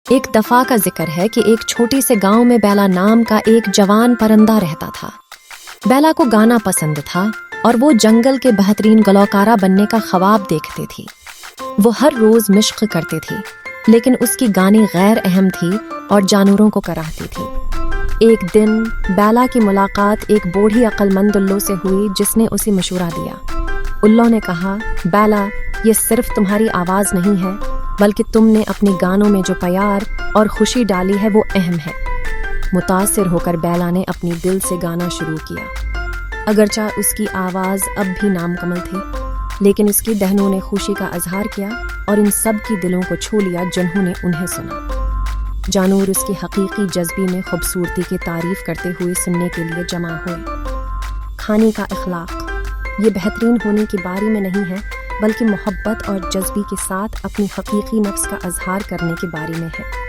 ایک دفعہ کا ذکر ہے کہ ایک چھوٹی سے گاؤں میں بیلا نام کا ایک جوان پرندہ رہتا تھا۔ بیلا کو گانا پسند تھا اور وہ جنگل کے بہترین گلوکارہ بننے کا خواب دیکھتی تھی۔ وہ ہر روز مشق کرتی تھی، لیکن اس کی گانے غیر اہم تھی اور جانوروں کو کراہتی تھی۔ ایک دن بیلا کی ملاقات ایک بوڑھی عقل مند الو سے ہوئی جس نے اسے مشورہ دیا۔ الو نے کہا، بیلا، یہ صرف تمہاری آواز نہیں ہے بلکہ تم نے اپنے گانوں میں جو پیار اور خوشی ڈالی ہے وہ اہم ہے۔ متاثر ہو کر بیلا نے اپنی دل سے گانا شروع کیا۔ اگرچہ اس کی آواز اب بھی نامکمل تھی، لیکن اس کی دہنوں نے خوشی کا اظہار کیا اور ان سب کی دلوں کو چھو لیا جنہوں نے انہیں سنا۔ جانور اس کی حقیقی جذبے میں خوبصورتی کی تعریف کرتے ہوئے سننے کے لیے جمع ہوئے۔ کھانے کا اخلاق یہ بہترین ہونے کی باری میں نہیں ہے بلکہ محبت اور جذبے کے ساتھ اپنی حقیقی نفس کا اظہار کرنے کے بارے میں ہے۔